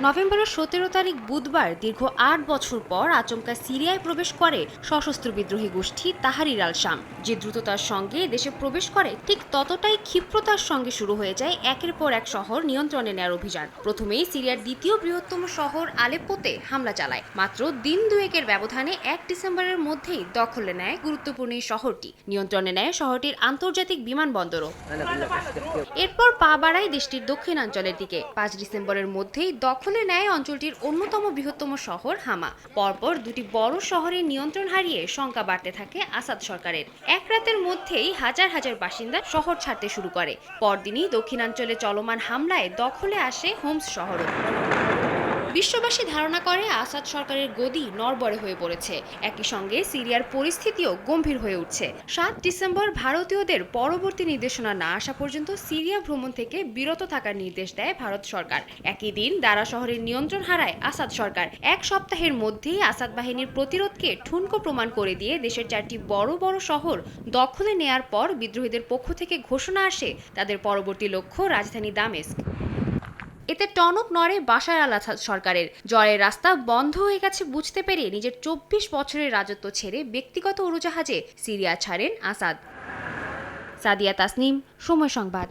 নভেম্বরের 17 তারিখ বুধবার দীর্ঘ ৮ বছর পর আচমকা সিরিয়ায় প্রবেশ করে সশস্ত্র বিদ্রোহী গোষ্ঠী তাহরির আল শাম। যে দ্রুততার সঙ্গে দেশে প্রবেশ করে ঠিক ততটাই ক্ষিপ্রতার সঙ্গে শুরু হয়ে যায় একের পর এক শহর নিয়ন্ত্রণে নেওয়ার অভিযান। প্রথমেই সিরিয়ার দ্বিতীয় বৃহত্তম শহর আলেপ্পোতে হামলা চালায়। মাত্র দিন দুয়েকের ব্যবধানে ১ ডিসেম্বরের মধ্যেই দখলে নেয় গুরুত্বপূর্ণ এই শহরটি। নিয়ন্ত্রণে নেয় শহরটির আন্তর্জাতিক বিমানবন্দরও। এরপর পা বাড়ায় দেশটির দক্ষিণাঞ্চলের দিকে। ৫ ডিসেম্বরের মধ্যেই দখলে নেয় অঞ্চলটির অন্যতম বৃহত্তম শহর হামা। পরপর দুটি বড় শহরের নিয়ন্ত্রণ হারিয়ে শঙ্কা বাড়তে থাকে আসাদ সরকারের। এক রাতের মধ্যেই হাজার হাজার বাসিন্দা শহর ছাড়তে শুরু করে। পরদিনই দক্ষিণাঞ্চলে চলমান হামলায় দখলে আসে হোমস শহরও। বিশ্ববাসী ধারণা করে আসাদ সরকারের গদি নড়বড়ে হয়ে পড়েছে। একই সঙ্গে সিরিয়ার পরিস্থিতিও গম্ভীর হয়ে উঠছে। ৭ ডিসেম্বর ভারতীয়দের পরবর্তী নির্দেশনা না আসা পর্যন্ত সিরিয়া ভ্রমণ থেকে বিরত থাকার নির্দেশ দেয় ভারত সরকার। একই দিন দারা শহরের নিয়ন্ত্রণ হারায় আসাদ সরকার। এক সপ্তাহের মধ্যেই আসাদ বাহিনীর প্রতিরোধকে ঠুনকো প্রমাণ করে দিয়ে দেশের ৪টি বড় বড় শহর দখলে নেয়ার পর বিদ্রোহীদের পক্ষ থেকে ঘোষণা আসে তাদের পরবর্তী লক্ষ্য রাজধানী দামেস্ক। এতে টনক নড়ে বাশার আল আসাদ সরকারের। জয়ের রাস্তা বন্ধ হয়ে গেছে বুঝতে পেরে নিজের ২৪ বছরের রাজত্ব ছেড়ে ব্যক্তিগত উড়োজাহাজে সিরিয়া ছাড়েন আসাদ। সাদিয়া তাসনিম, সময় সংবাদ।